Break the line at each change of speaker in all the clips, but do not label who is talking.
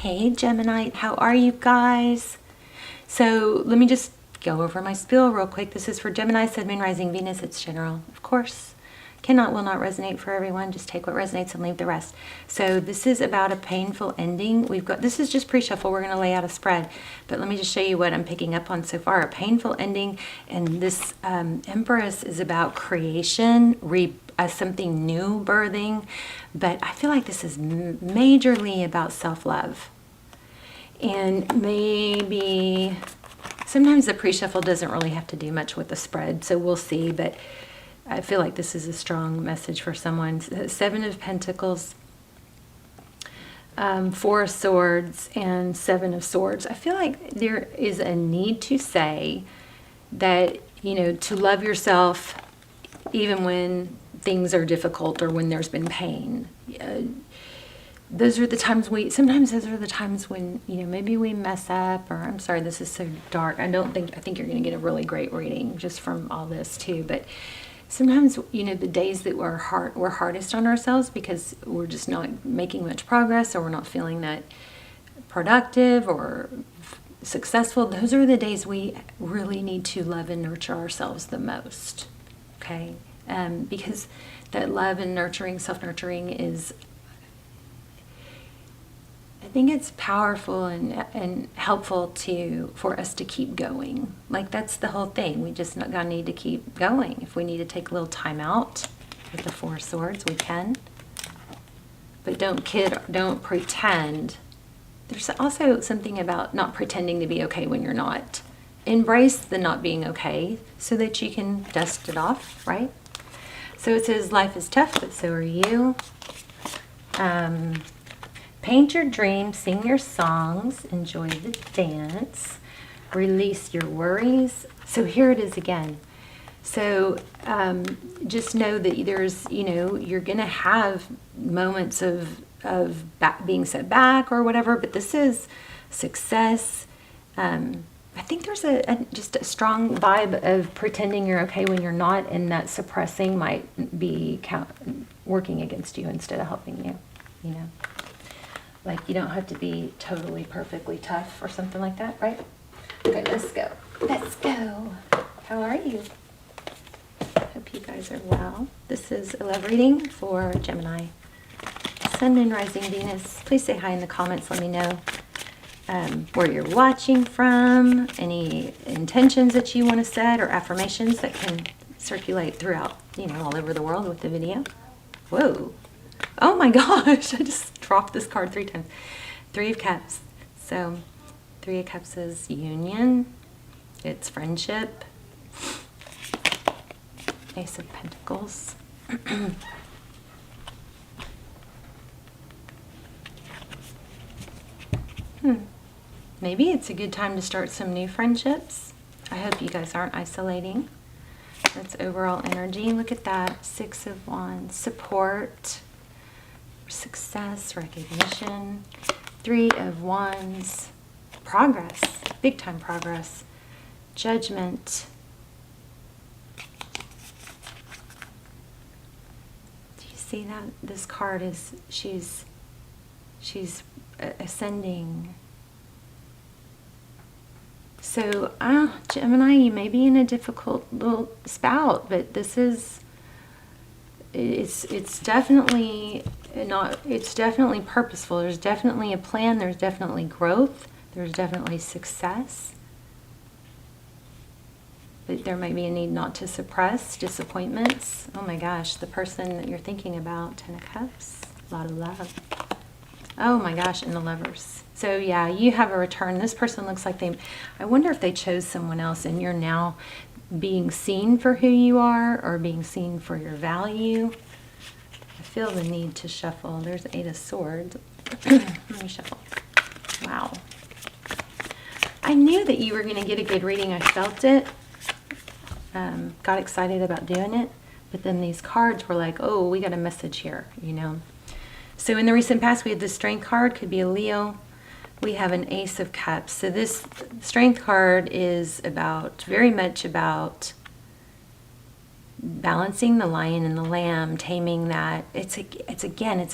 Hey Gemini, how are you guys? So let me just go over my spiel real quick. This is for Gemini, Sun, Moon, Rising, Venus. It's general, of course. Cannot, will not resonate for everyone. Just take what resonates and leave the rest. So this is about a painful ending. This is just pre-shuffle. We're going to lay out a spread, but let me just show you what I'm picking up on so far. A painful ending, and this Empress is about creation, something new birthing, but I feel like this is majorly about self-love. And maybe sometimes the pre-shuffle doesn't really have to do much with the spread, so we'll see, but I feel like this is a strong message for someone. Seven of Pentacles, Four of Swords, and Seven of Swords. I feel like there is a need to say that, you know, to love yourself even when things are difficult or when there's been pain. Those are the times sometimes those are the times when, you know, maybe we mess up, or I'm sorry, this is so dark. I think you're going to get a really great reading just from all this too. But sometimes, you know, the days that we're hardest on ourselves because we're just not making much progress, or we're not feeling that productive or successful, those are the days we really need to love and nurture ourselves the most. Okay? Because that love and nurturing, self-nurturing is, I think it's powerful and helpful for us to keep going. Like, that's the whole thing. We just gonna need to keep going. If we need to take a little time out with the Four of Swords, we can. But don't pretend. There's also something about not pretending to be okay when you're not. Embrace the not being okay so that you can dust it off, right? So it says life is tough, but so are you. Paint your dreams, sing your songs, enjoy the dance, release your worries. So here it is again. So just know that there's, you know, you're going to have moments of being set back or whatever, but this is success. I think there's just a strong vibe of pretending you're okay when you're not, and that suppressing might be working against you instead of helping you, you know. Like, you don't have to be totally perfectly tough or something like that, right? Okay, let's go. Let's go. How are you? Hope you guys are well. This is a love reading for Gemini, Sun, Moon, Rising, Venus. Please say hi in the comments. Let me know where you're watching from, any intentions that you want to set, or affirmations that can circulate throughout, you know, all over the world with the video. Whoa. Oh my gosh, I just dropped this card 3 times. Three of Cups. So, Three of Cups is union. It's friendship. Ace of Pentacles. Maybe it's a good time to start some new friendships. I hope you guys aren't isolating. That's overall energy. Look at that. Six of Wands. Support. Success. Recognition. Three of Wands. Progress. Big time progress. Judgment. Do you see that? This card is, she's ascending. So, Gemini, you may be in a difficult little spout, but this is, it's definitely not, it's definitely purposeful. There's definitely a plan. There's definitely growth. There's definitely success. But there may be a need not to suppress disappointments. Oh my gosh, the person that you're thinking about, Ten of Cups, a lot of love. Oh my gosh, and the Lovers. So yeah, you have a return. This person looks like I wonder if they chose someone else and you're now being seen for who you are, or being seen for your value. I feel the need to shuffle. There's Eight of Swords. Let me shuffle. Wow. I knew that you were going to get a good reading. I felt it. Got excited about doing it. But then these cards were like, oh, we got a message here, you know. So in the recent past, we had the Strength card, could be a Leo. We have an Ace of Cups. So this Strength card is very much about balancing the lion and the lamb, taming that. It's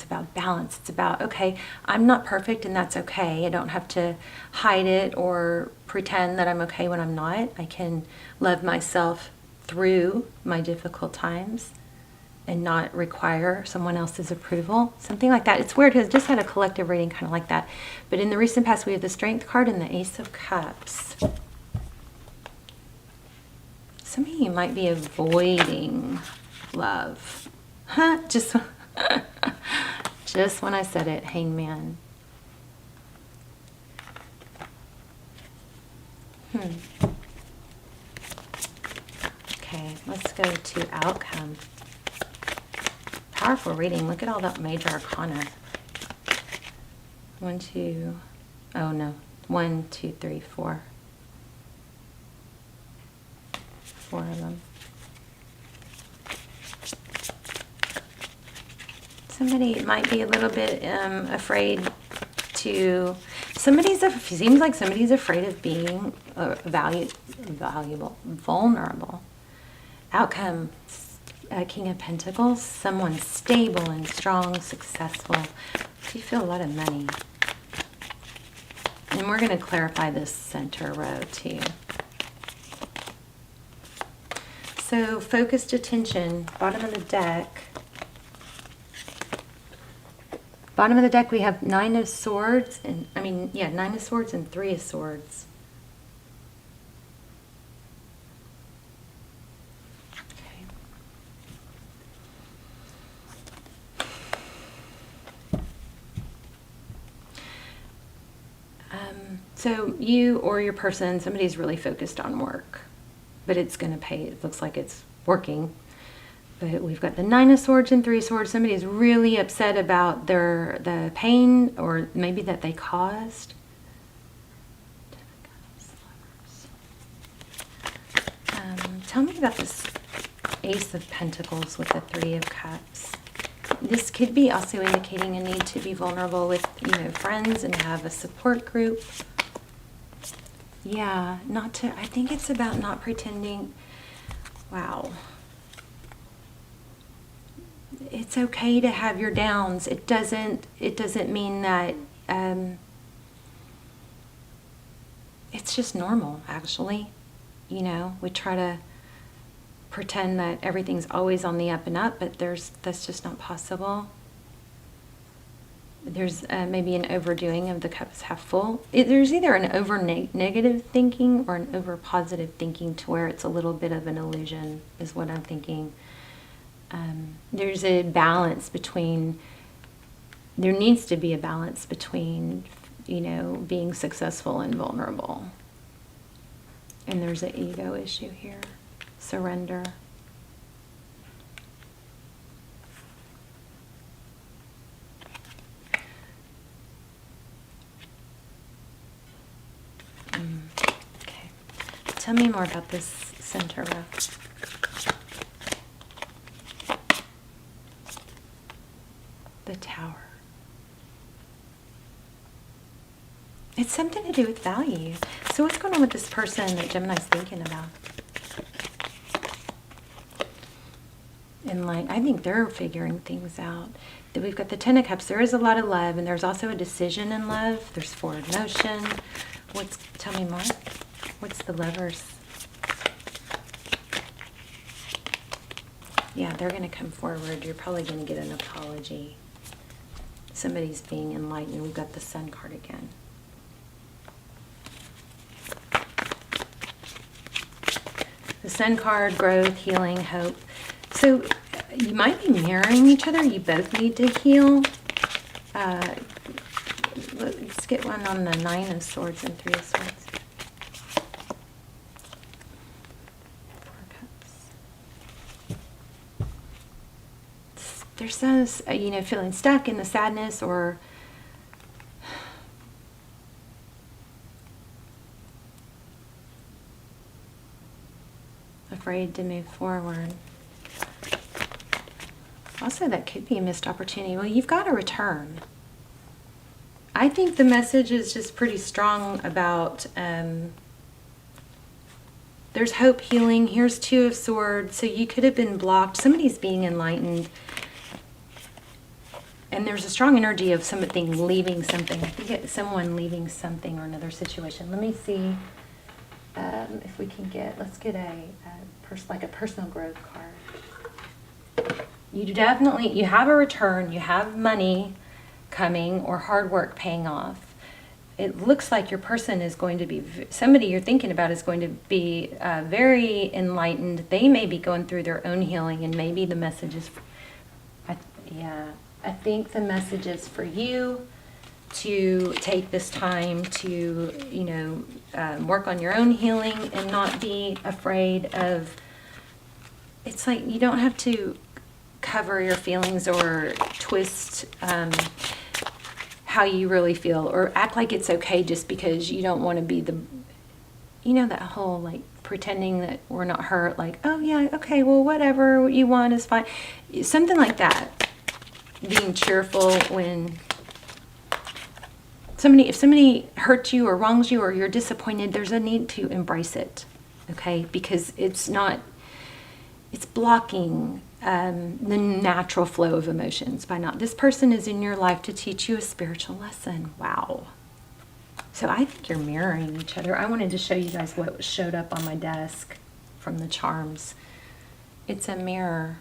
about balance. It's about, okay, I'm not perfect and that's okay. I don't have to hide it or pretend that I'm okay when I'm not. I can love myself through my difficult times and not require someone else's approval. Something like that. It's weird because I just had a collective reading kind of like that. But in the recent past, we have the Strength card and the Ace of Cups. Some of you might be avoiding love. Huh? Just when I said it, Hangman. Okay, let's go to outcome. Powerful reading. Look at all that major arcana. 1, 2, oh no. 1, 2, 3, 4. 4 of them. Somebody might be a little bit afraid to. Seems like somebody's afraid of being valuable, vulnerable. Outcome: King of Pentacles. Someone stable and strong, successful. You feel a lot of money, and we're going to clarify this center row too. So focused attention, bottom of the deck. Bottom of the deck we have 9 of Swords, 9 of Swords and 3 of Swords. Okay. So you or your person, somebody's really focused on work, but it's going to pay. It looks like it's working. But we've got the 9 of Swords and 3 of Swords. Somebody is really upset about the pain or maybe that they caused. Tell me about this Ace of Pentacles with the 3 of Cups. This could be also indicating a need to be vulnerable with, friends and have a support group. Yeah, I think it's about not pretending. Wow. It's okay to have your downs. It doesn't mean that it's just normal, actually. We try to pretend that everything's always on the up and up, but that's just not possible. There's maybe an overdoing of the cups half full. There's either an over negative thinking or an over positive thinking to where it's a little bit of an illusion, is what I'm thinking. There's a balance between, there needs to be a balance between, being successful and vulnerable. And there's an ego issue here. Surrender. Okay. Tell me more about this center row. The Tower. It's something to do with value. So what's going on with this person that Gemini's thinking about? And I think they're figuring things out. That we've got the 10 of Cups. There is a lot of love, and there's also a decision in love. There's forward motion. Tell me more. What's the Lovers? Yeah, they're going to come forward. You're probably going to get an apology. Somebody's being enlightened. We've got the Sun card again. The Sun card, growth, healing, hope. So you might be mirroring each other. You both need to heal. Let's get one on the 9 of Swords and 3 of Swords. 4 Cups. There's those, feeling stuck in the sadness or afraid to move forward. Also, that could be a missed opportunity. Well, you've got to return. I think the message is just pretty strong about There's hope, healing. Here's Two of Swords. So you could have been blocked. Somebody's being enlightened. And there's a strong energy of something leaving something. I think it's someone leaving something or another situation. Let me see if we can get, let's get like a personal growth card. You have a return, you have money coming or hard work paying off. It looks like your person is going to be, somebody you're thinking about is going to be very enlightened. They may be going through their own healing, and maybe the message is, I think the message is for you to take this time to, work on your own healing and not be afraid of, it's like you don't have to cover your feelings or twist how you really feel, or act like it's okay just because you don't want to be that whole like pretending that we're not hurt, like, oh yeah, okay, well, whatever you want is fine. Something like that. Being cheerful when if somebody hurts you or wrongs you or you're disappointed, there's a need to embrace it, okay? Because it's blocking the natural flow of emotions by not. This person is in your life to teach you a spiritual lesson. Wow. So I think you're mirroring each other. I wanted to show you guys what showed up on my desk from the charms. It's a mirror.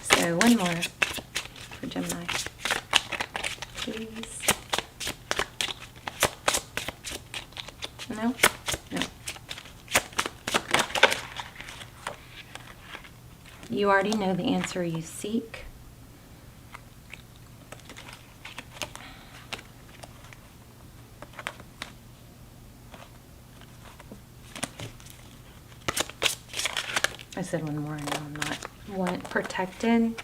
So one more for Gemini, please. No? No. You already know the answer you seek. I said one more, and I'm not. Protected.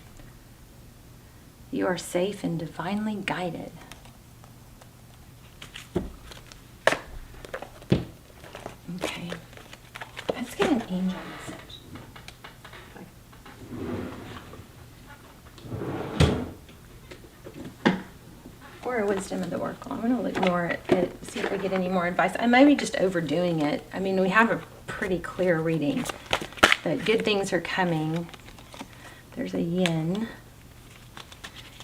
You are safe and divinely guided. Okay. Let's get an angel message. Or a wisdom of the oracle. I'm going to look more at it, see if we get any more advice. I might be just overdoing it. I mean, we have a pretty clear reading that good things are coming. There's a yin.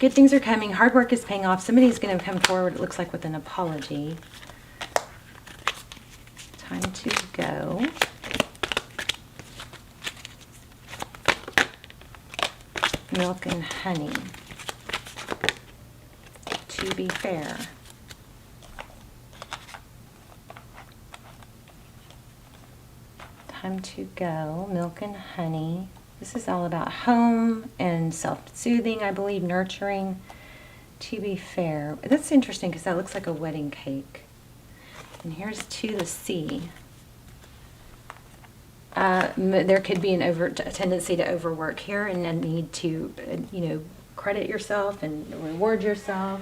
Good things are coming. Hard work is paying off. Somebody's going to come forward, it looks like, with an apology. Time to go. Milk and honey. To be fair. Time to go. Milk and honey. This is all about home and self-soothing, I believe, nurturing. To be fair. That's interesting because that looks like a wedding cake. And here's to the sea. There could be a tendency to overwork here and a need to, credit yourself and reward yourself.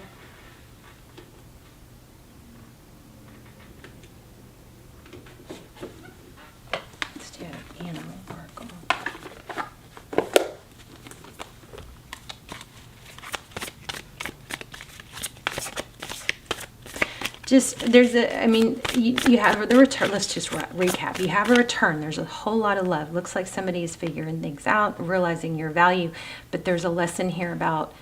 Let's do an animal oracle. You have the return. Let's just recap. You have a return. There's a whole lot of love. Looks like somebody is figuring things out, realizing your value, but there's a lesson here about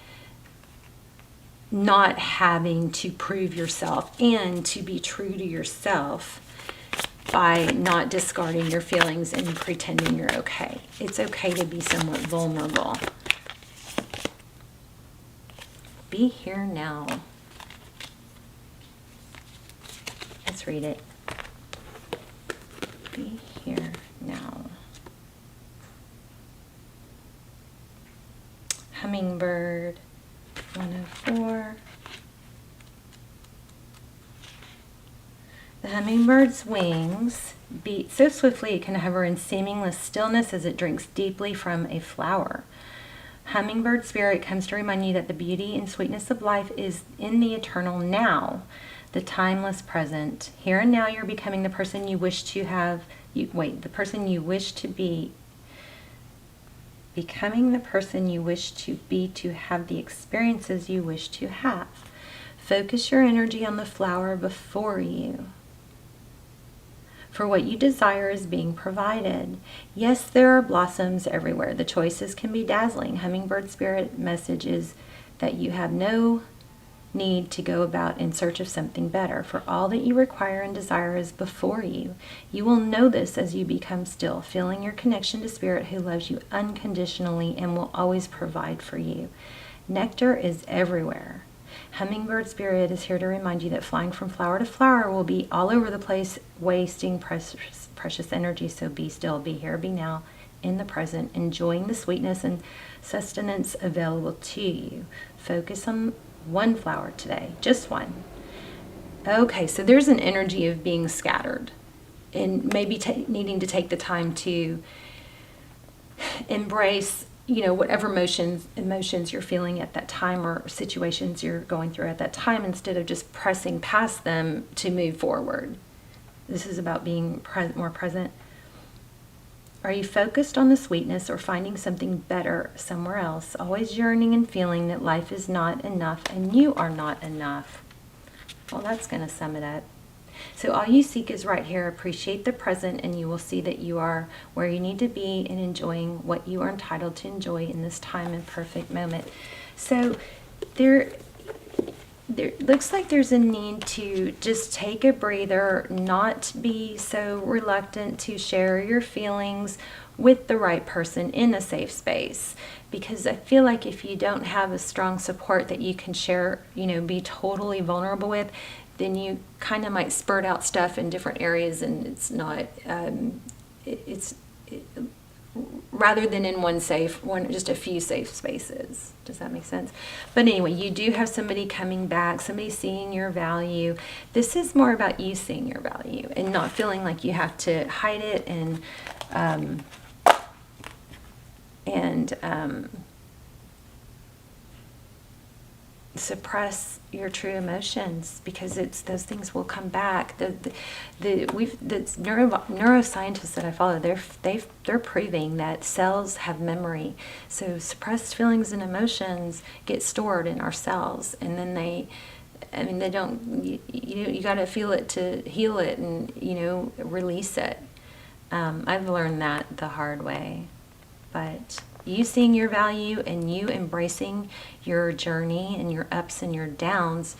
not having to prove yourself and to be true to yourself by not discarding your feelings and pretending you're okay. It's okay to be somewhat vulnerable. Be here now. Let's read it. Be here now. Hummingbird, 104. The hummingbird's wings beat so swiftly it can hover in seamless stillness as it drinks deeply from a flower. Hummingbird spirit comes to remind you that the beauty and sweetness of life is in the eternal now, the timeless present. Here and now you're becoming the person you wish to have. The person you wish to be. Becoming the person you wish to be to have the experiences you wish to have. Focus your energy on the flower before you. For what you desire is being provided. Yes, there are blossoms everywhere. The choices can be dazzling. Hummingbird spirit message is that you have no need to go about in search of something better, for all that you require and desire is before you. You will know this as you become still, feeling your connection to Spirit, who loves you unconditionally and will always provide for you. Nectar is everywhere. Hummingbird Spirit is here to remind you that flying from flower to flower will be all over the place, wasting precious energy. So be still, be here, be now, in the present, enjoying the sweetness and sustenance available to you. Focus on one flower today, just one. Okay, so there's an energy of being scattered and maybe needing to take the time to embrace, whatever emotions you're feeling at that time or situations you're going through at that time, instead of just pressing past them to move forward. This is about being more present. Are you focused on the sweetness or finding something better somewhere else, always yearning and feeling that life is not enough and you are not enough? Well, that's going to sum it up. So all you seek is right here. Appreciate the present and you will see that you are where you need to be and enjoying what you are entitled to enjoy in this time and perfect moment. So there looks like there's a need to just take a breather, not be so reluctant to share your feelings with the right person in a safe space. Because I feel like if you don't have a strong support that you can share, be totally vulnerable with, then you kind of might spurt out stuff in different areas, and it's not, rather than in just a few safe spaces. Does that make sense? But anyway, you do have somebody coming back, somebody seeing your value. This is more about you seeing your value and not feeling like you have to hide it and suppress your true emotions, because those things will come back. The neuroscientists that I follow, they're proving that cells have memory. So suppressed feelings and emotions get stored in our cells, and then they don't. You got to feel it to heal it, and release it. I've learned that the hard way, but you seeing your value and you embracing your journey and your ups and your downs,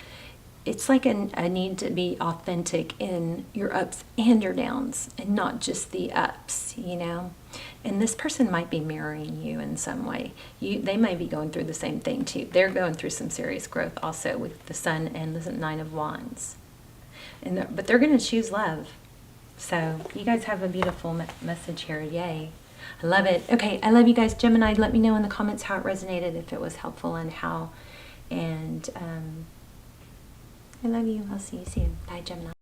it's like a need to be authentic in your ups and your downs and not just the ups, And this person might be mirroring you in some way. They may be going through the same thing too. They're going through some serious growth also with the Sun and the Nine of Wands. But they're going to choose love. So you guys have a beautiful message here. Yay. I love it. Okay, I love you guys. Gemini, let me know in the comments how it resonated, if it was helpful, and how. And I love you. I'll see you soon. Bye, Gemini.